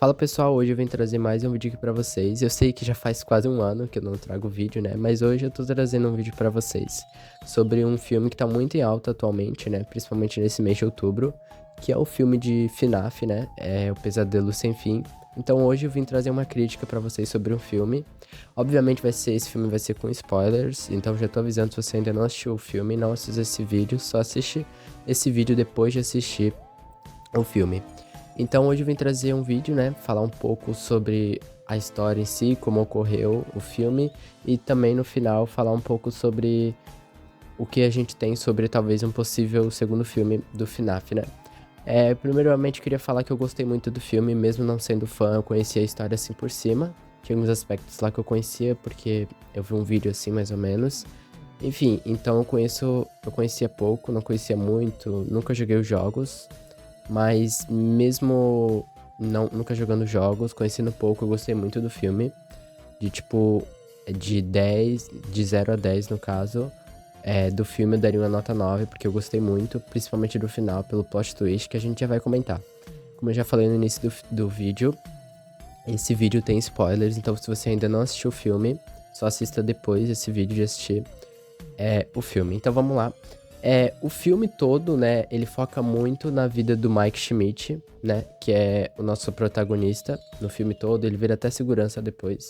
Fala pessoal, hoje eu vim trazer mais um vídeo aqui pra vocês. Eu sei que já faz quase um ano que eu não trago vídeo, né? Mas hoje eu tô trazendo um vídeo pra vocês sobre um filme que tá muito em alta atualmente, né? Principalmente nesse mês de outubro, que é o filme de FNAF, né? É O Pesadelo Sem Fim. Então hoje eu vim trazer uma crítica pra vocês sobre um filme. Obviamente esse filme vai ser com spoilers, então já tô avisando, se você ainda não assistiu o filme, não assista esse vídeo, só assiste esse vídeo depois de assistir o filme. Então hoje eu vim trazer um vídeo, né, falar um pouco sobre a história em si, como ocorreu o filme, e também no final falar um pouco sobre o que a gente tem sobre talvez um possível segundo filme do FNAF, né. Primeiramente eu queria falar que eu gostei muito do filme, mesmo não sendo fã, eu conhecia a história assim por cima. Tinha alguns aspectos lá que eu conhecia, porque eu vi um vídeo assim mais ou menos. Enfim, então eu conhecia pouco, não conhecia muito, nunca joguei os jogos. Mas mesmo nunca jogando jogos, conhecendo pouco, eu gostei muito do filme. De tipo, de 0 a 10 no caso. Do filme eu daria uma nota 9 porque eu gostei muito, principalmente do final, pelo plot twist, que a gente já vai comentar. Como eu já falei no início do vídeo, esse vídeo tem spoilers, então se você ainda não assistiu o filme, só assista depois esse vídeo de assistir o filme. Então vamos lá. O filme todo, né, ele foca muito na vida do Mike Schmidt, né, que é o nosso protagonista no filme todo. Ele vira até segurança depois,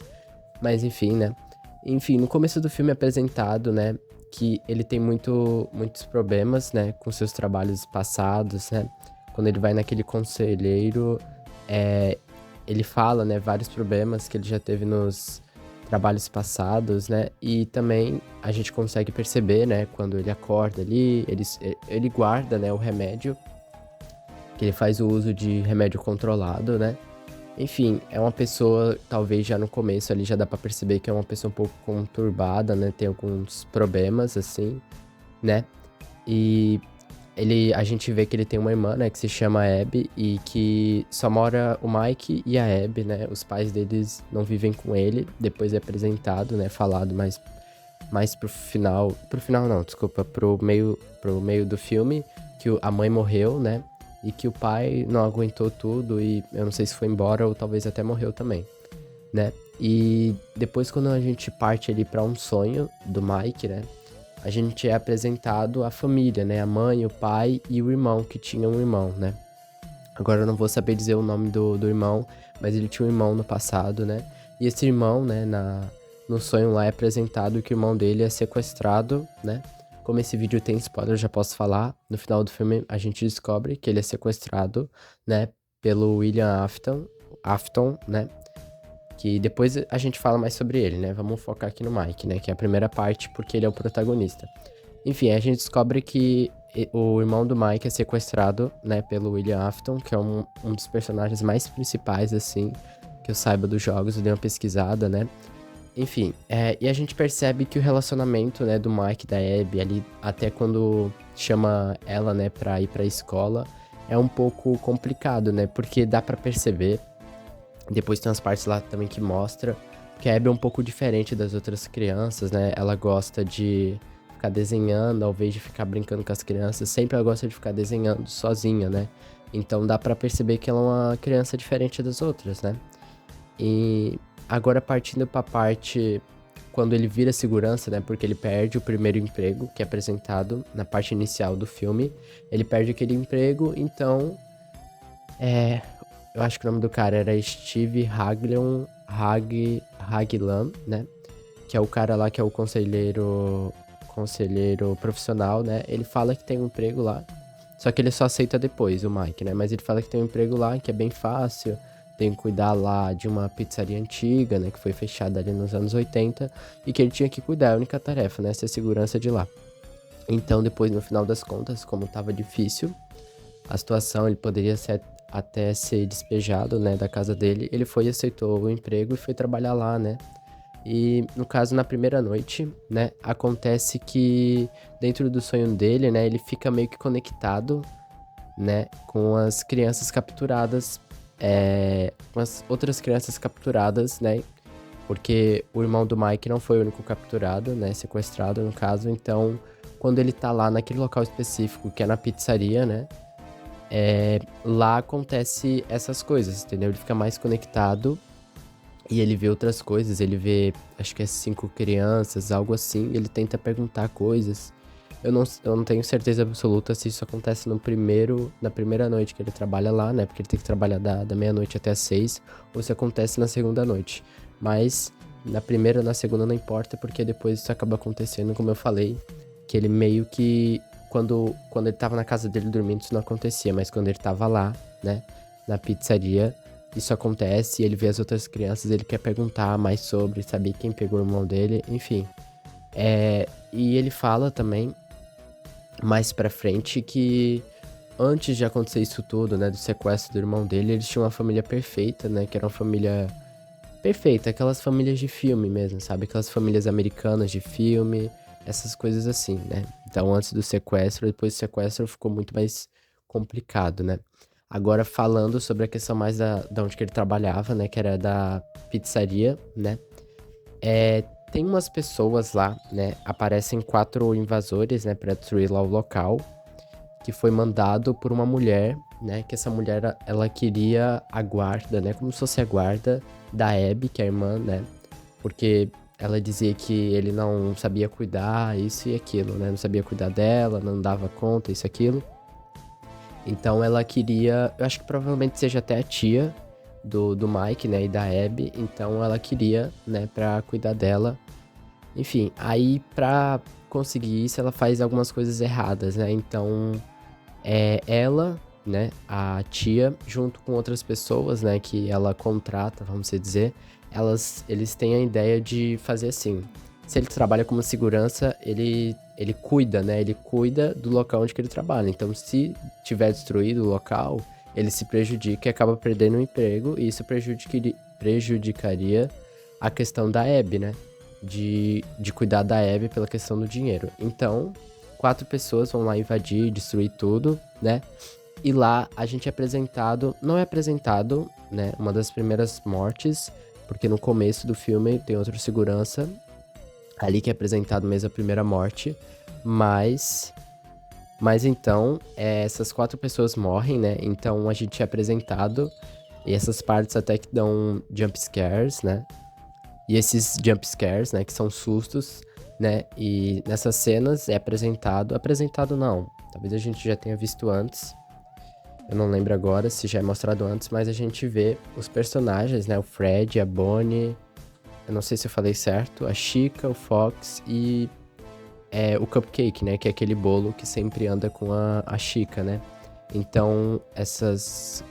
mas enfim, né. Enfim, no começo do filme é apresentado, né, que ele tem muitos problemas, né, com seus trabalhos passados, né. Quando ele vai naquele conselheiro, é, ele fala, né, vários problemas que ele já teve nos trabalhos passados, né, e também a gente consegue perceber, né, quando ele acorda ali, ele guarda, né, o remédio, que ele faz o uso de remédio controlado, né. Enfim, é uma pessoa, talvez já no começo ali já dá pra perceber que é uma pessoa um pouco conturbada, né, tem alguns problemas, assim, né. E a gente vê que ele tem uma irmã, né, que se chama Abby e que só mora o Mike e a Abby, né, os pais deles não vivem com ele, depois é apresentado, né, falado mais pro final não, desculpa, pro meio do filme, que a mãe morreu, né, e que o pai não aguentou tudo e eu não sei se foi embora ou talvez até morreu também, né. E depois quando a gente parte ali pra um sonho do Mike, né, a gente é apresentado a família, né, a mãe, o pai e o irmão, que tinha um irmão, né. Agora eu não vou saber dizer o nome do irmão, mas ele tinha um irmão no passado, né. E esse irmão, né, no sonho lá é apresentado que o irmão dele é sequestrado, né. Como esse vídeo tem spoiler, eu já posso falar, no final do filme a gente descobre que ele é sequestrado, né, pelo William Afton, né, que depois a gente fala mais sobre ele, né, vamos focar aqui no Mike, né, que é a primeira parte, porque ele é o protagonista. Enfim, a gente descobre que o irmão do Mike é sequestrado, né, pelo William Afton, que é um dos personagens mais principais, assim, que eu saiba dos jogos, eu dei uma pesquisada, né. Enfim, e a gente percebe que o relacionamento, né, do Mike e da Abby ali, até quando chama ela, né, pra ir pra escola, é um pouco complicado, né, porque dá pra perceber, depois tem umas partes lá também que mostra que a Abby é um pouco diferente das outras crianças, né, ela gosta de ficar desenhando ao invés de ficar brincando com as crianças, sempre ela gosta de ficar desenhando sozinha, né. Então dá pra perceber que ela é uma criança diferente das outras, né. E agora partindo pra parte quando ele vira segurança, né, porque ele perde o primeiro emprego, que é apresentado na parte inicial do filme, ele perde aquele emprego, então, eh, eu acho que o nome do cara era Steve Haglan, né, que é o cara lá que é o conselheiro profissional, né, ele fala que tem um emprego lá, só que ele só aceita depois, o Mike, né, mas ele fala que tem um emprego lá que é bem fácil, tem que cuidar lá de uma pizzaria antiga, né, que foi fechada ali nos anos 80, e que ele tinha que cuidar, é a única tarefa, né, ser segurança de lá. Então depois, no final das contas, como estava difícil a situação, ele poderia até ser despejado, né, da casa dele, ele foi e aceitou o emprego e foi trabalhar lá, né. E no caso, na primeira noite, né, acontece que dentro do sonho dele, né, ele fica meio que conectado, né, com as crianças capturadas, com as outras crianças capturadas, né, porque o irmão do Mike não foi o único capturado, né, sequestrado no caso, então quando ele tá lá naquele local específico, que é na pizzaria, né, lá acontece essas coisas, entendeu? Ele fica mais conectado e ele vê outras coisas, ele vê, acho que é 5 crianças, algo assim, e ele tenta perguntar coisas. Eu não tenho certeza absoluta se isso acontece na primeira noite que ele trabalha lá, né? Porque ele tem que trabalhar da meia-noite até as 6, ou se acontece na segunda noite. Mas na primeira ou na segunda não importa, porque depois isso acaba acontecendo, como eu falei, que ele meio que. Quando ele tava na casa dele dormindo, isso não acontecia, mas quando ele tava lá, né? Na pizzaria, isso acontece, e ele vê as outras crianças, ele quer perguntar mais sobre, saber quem pegou o irmão dele, enfim. E ele fala também, mais pra frente, que antes de acontecer isso tudo, né, do sequestro do irmão dele, eles tinham uma família perfeita, né, que era uma família perfeita, aquelas famílias de filme mesmo, sabe? Aquelas famílias americanas de filme, essas coisas assim, né? Então, antes do sequestro, depois do sequestro ficou muito mais complicado, né? Agora, falando sobre a questão mais da onde que ele trabalhava, né? Que era da pizzaria, né? Tem umas pessoas lá, né? Aparecem 4 invasores, né? Pra destruir lá o local, que foi mandado por uma mulher, né? Que essa mulher, ela queria a guarda, né? Como se fosse a guarda da Abby, que é a irmã, né? Porque ela dizia que ele não sabia cuidar, isso e aquilo, né? Não sabia cuidar dela, não dava conta, isso e aquilo. Então ela queria, eu acho que provavelmente seja até a tia do Mike, né? E da Abby. Então ela queria, né? Pra cuidar dela. Enfim, aí pra conseguir isso, ela faz algumas coisas erradas, né? Então ela, né, a tia, junto com outras pessoas, né, que ela contrata, vamos dizer, eles têm a ideia de fazer assim. Se ele trabalha como segurança, ele cuida, né, ele cuida do local onde que ele trabalha. Então, se tiver destruído o local, ele se prejudica e acaba perdendo o emprego, e isso prejudicaria a questão da Abby, né, de cuidar da Abby pela questão do dinheiro. Então, 4 pessoas vão lá invadir, destruir tudo, né? E lá a gente é apresentado, não é apresentado, né? Uma das primeiras mortes, porque no começo do filme tem outro segurança, ali que é apresentado mesmo a primeira morte, mas. Mas então, essas 4 pessoas morrem, né? Então a gente é apresentado, e essas partes até que dão jump scares, né? E esses jump scares, né, que são sustos, né? E nessas cenas é apresentado não. Talvez a gente já tenha visto antes. Eu não lembro agora se já é mostrado antes, mas a gente vê os personagens, né? O Fred, a Bonnie, eu não sei se eu falei certo, a Chica, o Fox e o Cupcake, né? Que é aquele bolo que sempre anda com a Chica, né? Então, esses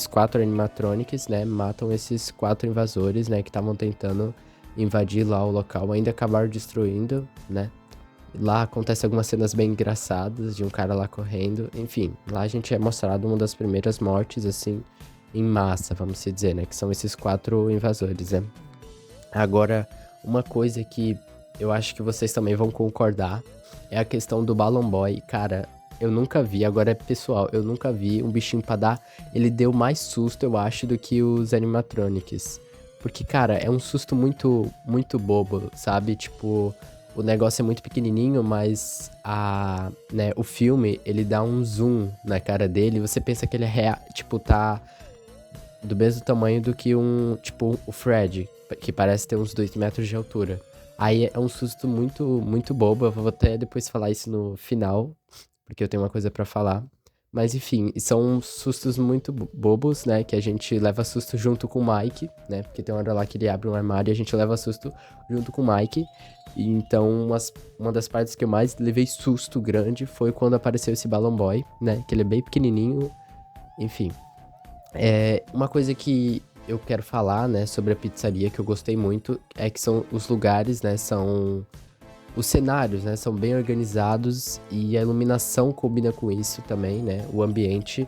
4 animatronics, né, matam esses 4 invasores, né, que estavam tentando invadir lá o local, ainda acabaram destruindo, né. Lá acontece algumas cenas bem engraçadas de um cara lá correndo, enfim, lá a gente é mostrado uma das primeiras mortes, assim, em massa, vamos se dizer, né, que são esses 4 invasores, né. Agora, uma coisa que eu acho que vocês também vão concordar é a questão do Balloon Boy. Cara, eu nunca vi, agora é pessoal, eu nunca vi um bichinho pra dar. Ele deu mais susto, eu acho, do que os animatronics. Porque, cara, é um susto muito, muito bobo, sabe? Tipo, o negócio é muito pequenininho, mas né, o filme, ele dá um zoom na cara dele e você pensa que ele é real, tipo, tá do mesmo tamanho do que tipo, o Fred, que parece ter uns 2 metros de altura. Aí é um susto muito, muito bobo. Eu vou até depois falar isso no final, porque eu tenho uma coisa pra falar. Mas enfim, são sustos muito bobos, né? Que a gente leva susto junto com o Mike, né? Porque tem uma hora lá que ele abre um armário e a gente leva susto junto com o Mike. E então, uma das partes que eu mais levei susto grande foi quando apareceu esse Balloon Boy, né? Que ele é bem pequenininho. Enfim, uma coisa que eu quero falar, né, sobre a pizzaria que eu gostei muito é que são os lugares, né, são os cenários, né, são bem organizados e a iluminação combina com isso também, né, o ambiente.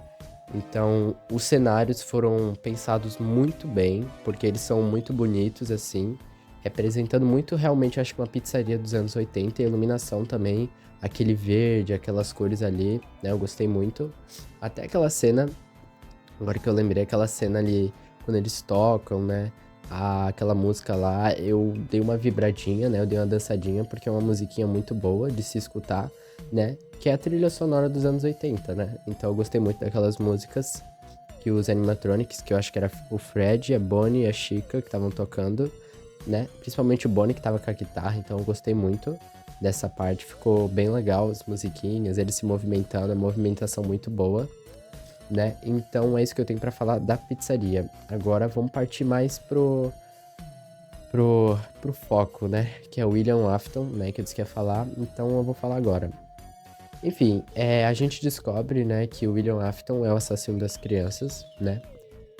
Então, os cenários foram pensados muito bem, porque eles são muito bonitos, assim, representando muito realmente, acho que uma pizzaria dos anos 80 e a iluminação também, aquele verde, aquelas cores ali, né, eu gostei muito. Até aquela cena. Agora que eu lembrei aquela cena ali, quando eles tocam, né? Aquela música lá, eu dei uma vibradinha, né? Eu dei uma dançadinha, porque é uma musiquinha muito boa de se escutar. né? Que é a trilha sonora dos anos 80, né? Então eu gostei muito daquelas músicas que os animatronics, que eu acho que era o Fred, a Bonnie e a Chica que estavam tocando, né? Principalmente o Bonnie que tava com a guitarra, então eu gostei muito dessa parte, ficou bem legal as musiquinhas, eles se movimentando, a movimentação muito boa, né? Então é isso que eu tenho pra falar da pizzaria. Agora vamos partir mais pro foco, né? Que é o William Afton, né? Que eu disse que ia falar, então eu vou falar agora. Enfim, a gente descobre, né, que o William Afton é o assassino das crianças, né?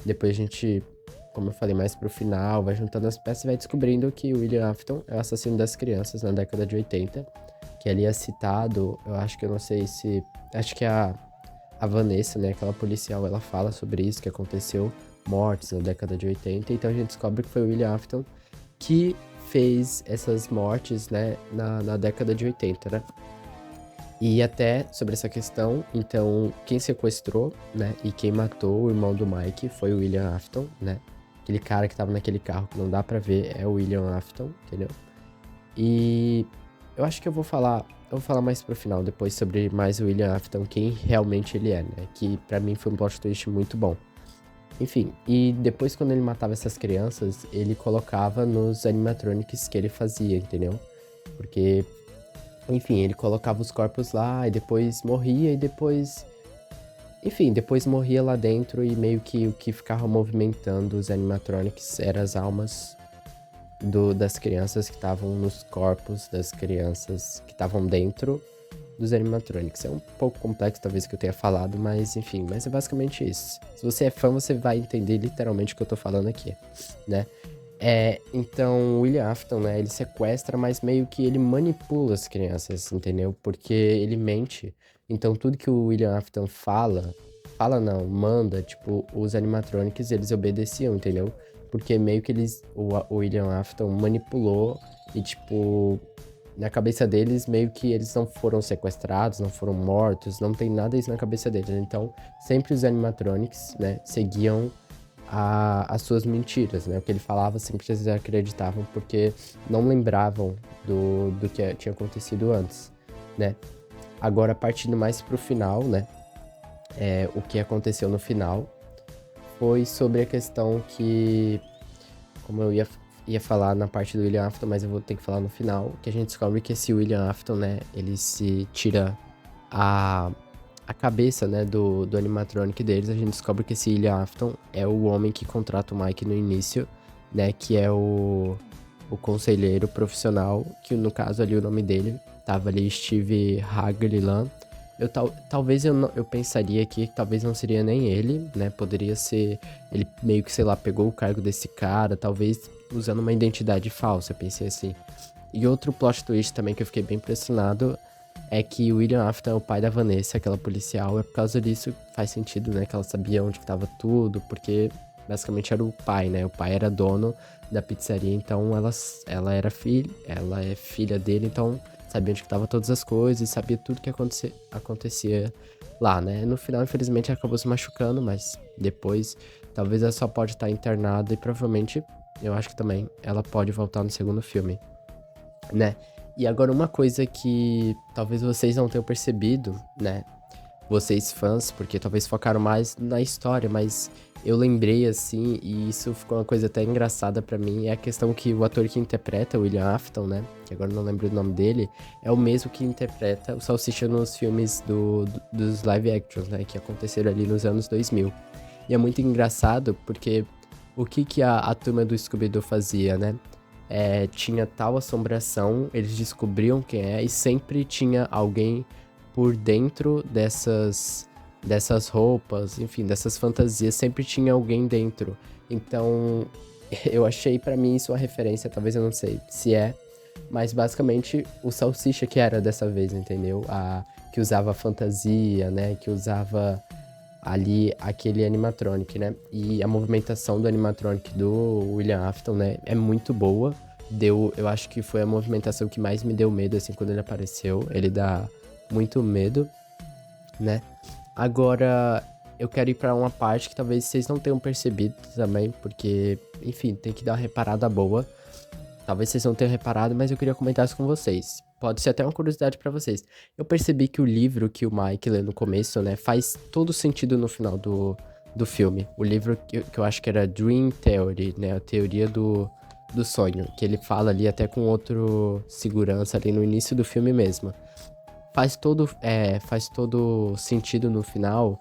Depois a gente, como eu falei mais pro final, vai juntando as peças e vai descobrindo que o William Afton é o assassino das crianças na década de 80, que ali é citado, eu acho que eu não sei se, acho que a Vanessa, né, aquela policial, ela fala sobre isso, que aconteceu mortes na década de 80, então a gente descobre que foi o William Afton que fez essas mortes, né, na década de 80, né? E até sobre essa questão, então, quem sequestrou, né, e quem matou o irmão do Mike foi o William Afton, né? Aquele cara que tava naquele carro que não dá pra ver é o William Afton, entendeu? E eu acho que eu vou falar mais pro final, depois sobre mais o William Afton, quem realmente ele é, né? Que pra mim foi um plot twist muito bom. Enfim, e depois quando ele matava essas crianças, ele colocava nos animatronics que ele fazia, entendeu? Porque enfim, ele colocava os corpos lá e depois morria e depois. Enfim, depois morria lá dentro e meio que o que ficava movimentando os animatronics eram as almas das crianças que estavam nos corpos das crianças que estavam dentro dos animatronics. É um pouco complexo, talvez, que eu tenha falado, mas enfim, mas é basicamente isso. Se você é fã, você vai entender literalmente o que eu tô falando aqui, né? Então o William Afton, né, ele sequestra, mas meio que ele manipula as crianças, entendeu? Porque ele mente. Então tudo que o William Afton fala não, manda, tipo, os animatronics, eles obedeciam, entendeu? Porque meio que o William Afton manipulou e, tipo, na cabeça deles, meio que eles não foram sequestrados, não foram mortos, não tem nada isso na cabeça deles. Então, sempre os animatronics, né, seguiam as suas mentiras, né? O que ele falava sempre eles acreditavam porque não lembravam do que tinha acontecido antes, né? Agora, partindo mais pro final, né? O que aconteceu no final foi sobre a questão que, como eu ia falar na parte do William Afton, mas eu vou ter que falar no final, que a gente descobre que esse William Afton, né? Ele se tira a cabeça, né, do animatronic deles, a gente descobre que esse William Afton é o homem que contrata o Mike no início, né, que é o conselheiro profissional, que no caso ali o nome dele tava ali Steve Hagliland. Talvez eu pensaria que talvez não seria nem ele, né, poderia ser, ele meio que, sei lá, pegou o cargo desse cara, talvez usando uma identidade falsa, eu pensei assim. E outro plot twist também que eu fiquei bem impressionado é que o William Afton é o pai da Vanessa, aquela policial, é por causa disso faz sentido, né, que ela sabia onde que tava tudo, porque basicamente era o pai, né, o pai era dono da pizzaria, então ela ela é filha dele, então sabia onde que tava todas as coisas, sabia tudo que acontecia lá, né. No final, infelizmente, ela acabou se machucando, mas depois, talvez ela só pode estar internada e provavelmente, eu acho que também, ela pode voltar no segundo filme, né. E agora uma coisa que talvez vocês não tenham percebido, né? Vocês fãs, porque talvez focaram mais na história, mas eu lembrei assim, e isso ficou uma coisa até engraçada pra mim, é a questão que o ator que interpreta o William Afton, né? Que agora eu não lembro o nome dele, é o mesmo que interpreta o Salsicha nos filmes dos live actions, né? Que aconteceram ali nos anos 2000. E é muito engraçado porque o que a turma do Scooby-Doo fazia, né? Tinha tal assombração, eles descobriam quem é, e sempre tinha alguém por dentro dessas roupas, enfim, dessas fantasias, sempre tinha alguém dentro. Então, eu achei pra mim isso uma referência, talvez eu não sei se é, mas basicamente o Salsicha que era dessa vez, entendeu? Que usava fantasia, né? Que usava ali aquele animatronic, né? E a movimentação do animatronic do William Afton, né, é muito boa. Eu acho que foi a movimentação que mais me deu medo, assim, quando ele apareceu. Ele dá muito medo, né? Agora, eu quero ir pra uma parte que talvez vocês não tenham percebido também, porque, enfim, tem que dar uma reparada boa. Talvez vocês não tenham reparado, mas eu queria comentar isso com vocês. Pode ser até uma curiosidade pra vocês. Eu percebi que o livro que o Mike lê no começo, né, faz todo sentido no final do filme. O livro que eu acho que era Dream Theory, né, a teoria do sonho, que ele fala ali até com outro segurança ali no início do filme mesmo. Faz todo sentido no final,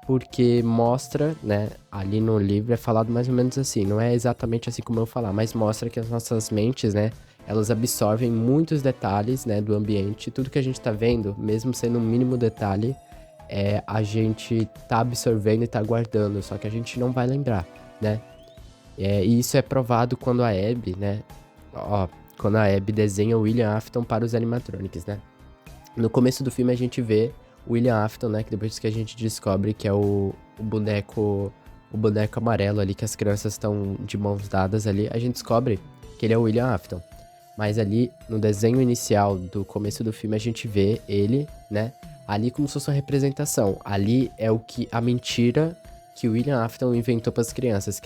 porque mostra, né, ali no livro é falado mais ou menos assim, não é exatamente assim como eu falar, mas mostra que as nossas mentes, né, elas absorvem muitos detalhes, né, do ambiente, tudo que a gente tá vendo, mesmo sendo um mínimo detalhe, a gente tá absorvendo e tá guardando, só que a gente não vai lembrar, né? E isso é provado quando a Abby, né, quando a Abby desenha o William Afton para os animatronics, né? No começo do filme a gente vê o William Afton, né? Que depois que a gente descobre que é o boneco amarelo ali, que as crianças estão de mãos dadas ali, a gente descobre que ele é o William Afton. Mas ali, no desenho inicial do começo do filme, a gente vê ele, né? Ali como se fosse uma representação. Ali é a mentira que o William Afton inventou para as crianças,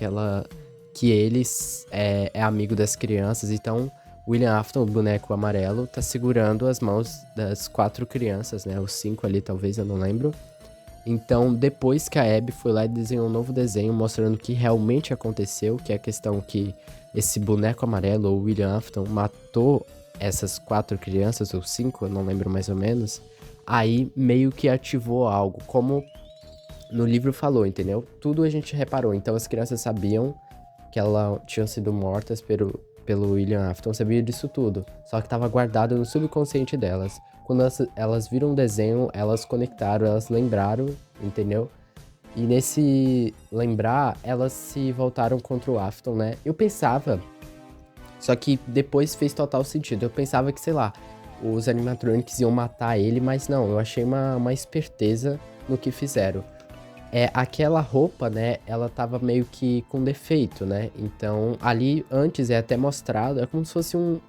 que eles é amigo das crianças, então William Afton, o boneco amarelo, tá segurando as mãos das 4 crianças, né? Os 5 ali, talvez, eu não lembro. Então, depois que a Abby foi lá e desenhou um novo desenho mostrando o que realmente aconteceu, que é a questão que esse boneco amarelo, ou William Afton, matou essas 4 crianças, ou 5, eu não lembro mais ou menos, aí meio que ativou algo, como no livro falou, entendeu? Tudo a gente reparou, então as crianças sabiam que elas tinham sido mortas pelo William Afton, sabia disso tudo. Só que estava guardado no subconsciente delas. Quando elas viram o desenho, elas conectaram, elas lembraram, entendeu? E nesse lembrar, elas se voltaram contra o Afton, né? Eu pensava, só que depois fez total sentido. Eu pensava que, sei lá, os animatronics iam matar ele, mas não, eu achei uma esperteza no que fizeram. Aquela roupa, né, ela tava meio que com defeito, né? Então, ali antes é até mostrado, é como se fosse um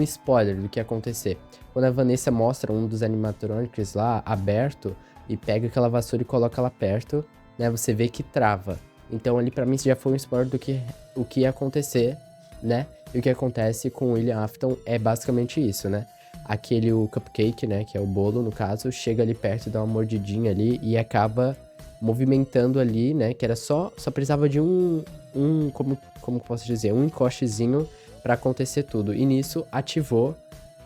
spoiler do que ia acontecer. Quando a Vanessa mostra um dos animatronics lá, aberto, e pega aquela vassoura e coloca lá perto, né, você vê que trava. Então, ali pra mim já foi um spoiler do que o que ia acontecer, né? E o que acontece com o William Afton é basicamente isso, né? O cupcake, né, que é o bolo, no caso, chega ali perto, dá uma mordidinha ali e acaba movimentando ali, né? Que era só precisava de como posso dizer, um encostezinho para acontecer tudo. E nisso ativou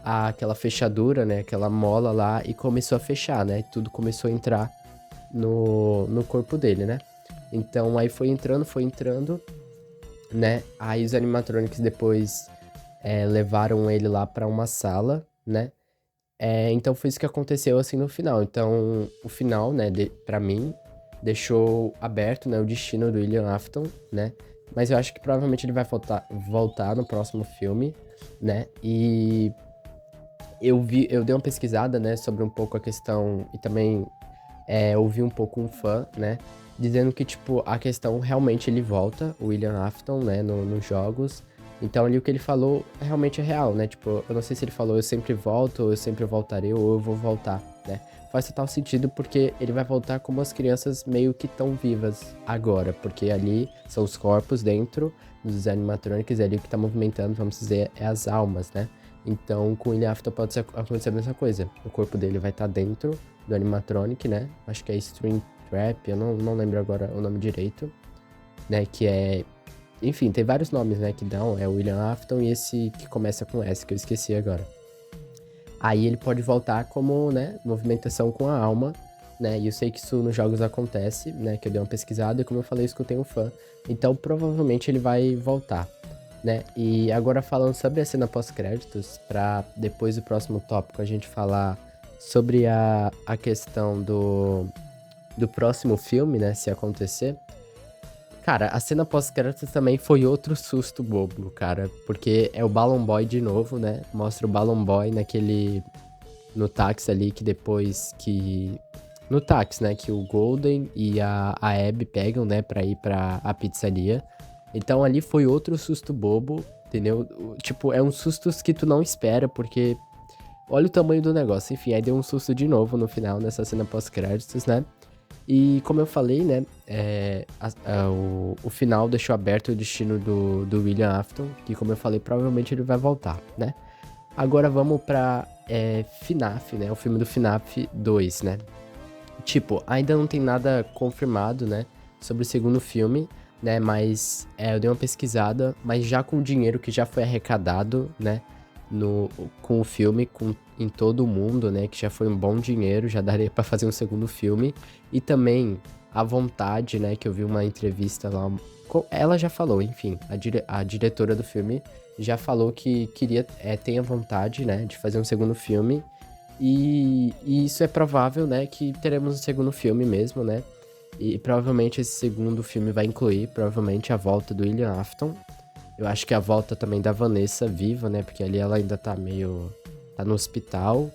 aquela fechadura, né? Aquela mola lá e começou a fechar, né? Tudo começou a entrar no corpo dele, né? Então aí foi entrando, né? Aí os animatronics depois levaram ele lá para uma sala, né? Então foi isso que aconteceu assim no final. Então o final, né, pra mim, deixou aberto, né, o destino do William Afton, né? Mas eu acho que provavelmente ele vai voltar no próximo filme, né? E eu dei uma pesquisada, né, sobre um pouco a questão e também ouvi um pouco um fã, né, dizendo que, tipo, a questão realmente ele volta, o William Afton, né, nos jogos. Então ali o que ele falou realmente é real, né? Tipo, eu não sei se ele falou eu sempre volto, ou eu sempre voltarei, ou eu vou voltar, né? Faz total sentido porque ele vai voltar como as crianças meio que estão vivas agora, porque ali são os corpos dentro dos animatronics, e ali o que tá movimentando, vamos dizer, é as almas, né? Então com o William Afton pode acontecer a mesma coisa. O corpo dele vai estar dentro do animatronic, né? Acho que é String Trap, eu não lembro agora o nome direito, né? Que é... Enfim, tem vários nomes, né, que dão. É o William Afton e esse que começa com S, que eu esqueci agora. Aí ele pode voltar como, né, movimentação com a alma, né? E eu sei que isso nos jogos acontece, né? Que eu dei uma pesquisada e como eu falei, eu escutei um fã. Então provavelmente ele vai voltar, né? E agora falando sobre a cena pós-créditos, pra depois do próximo tópico a gente falar sobre a questão do próximo filme, né? Se acontecer. Cara, a cena pós-créditos também foi outro susto bobo, cara. Porque é o Balloon Boy de novo, né? Mostra o Balloon Boy no táxi ali, que depois que... No táxi, né? Que o Golden e a Abby pegam, né? Pra ir pra a pizzaria. Então ali foi outro susto bobo, entendeu? Tipo, é um susto que tu não espera, porque... Olha o tamanho do negócio. Enfim, aí deu um susto de novo no final, nessa cena pós-créditos, né? E como eu falei, né, o final deixou aberto o destino do William Afton, que como eu falei, provavelmente ele vai voltar, né? Agora vamos pra FNAF, né, o filme do FNAF 2, né? Tipo, ainda não tem nada confirmado, né, sobre o segundo filme, né, mas eu dei uma pesquisada, mas já com o dinheiro que já foi arrecadado, né, com o filme, em todo o mundo, né, que já foi um bom dinheiro, já daria pra fazer um segundo filme, e também a vontade, né, que eu vi uma entrevista lá, ela já falou, enfim, a diretora do filme já falou que queria, tem a vontade, né, de fazer um segundo filme, e isso é provável, né, que teremos um segundo filme mesmo, né? E provavelmente esse segundo filme vai incluir, provavelmente, a volta do William Afton. Eu acho que a volta também da Vanessa viva, né? Porque ali ela ainda tá meio... tá no hospital,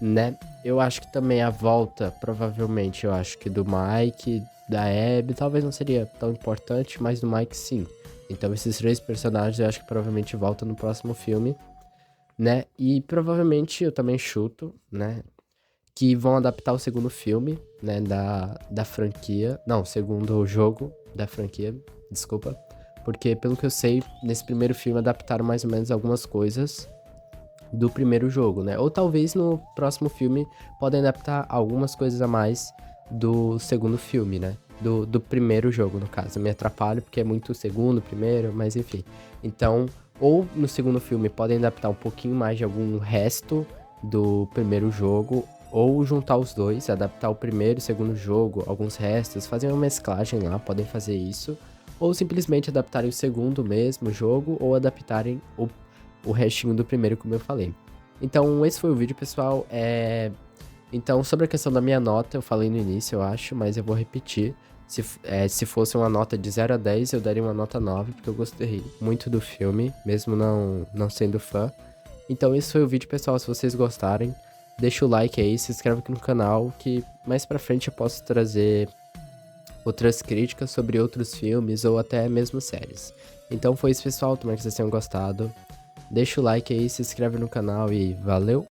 né? Eu acho que também a volta, provavelmente, eu acho que do Mike, da Abby, talvez não seria tão importante, mas do Mike sim. Então esses três personagens eu acho que provavelmente voltam no próximo filme, né? E provavelmente eu também chuto, né? Que vão adaptar o segundo filme, né? Da franquia. Não, segundo jogo da franquia, desculpa. Porque, pelo que eu sei, nesse primeiro filme adaptaram mais ou menos algumas coisas do primeiro jogo, né? Ou talvez no próximo filme podem adaptar algumas coisas a mais do segundo filme, né? Do primeiro jogo, no caso. Eu me atrapalho porque é muito segundo, primeiro, mas enfim. Então, ou no segundo filme podem adaptar um pouquinho mais de algum resto do primeiro jogo, ou juntar os dois, adaptar o primeiro e o segundo jogo, alguns restos, fazer uma mesclagem lá, podem fazer isso. Ou simplesmente adaptarem o segundo mesmo jogo, ou adaptarem o restinho do primeiro, como eu falei. Então, esse foi o vídeo, pessoal. Então, sobre a questão da minha nota, eu falei no início, eu acho, mas eu vou repetir. Se fosse uma nota de 0 a 10, eu daria uma nota 9, porque eu gostei muito do filme, mesmo não sendo fã. Então, esse foi o vídeo, pessoal. Se vocês gostarem, deixa o like aí, se inscreve aqui no canal, que mais pra frente eu posso trazer outras críticas sobre outros filmes ou até mesmo séries. Então foi isso, pessoal. Tomara que vocês tenham gostado. Deixa o like aí, se inscreve no canal e valeu!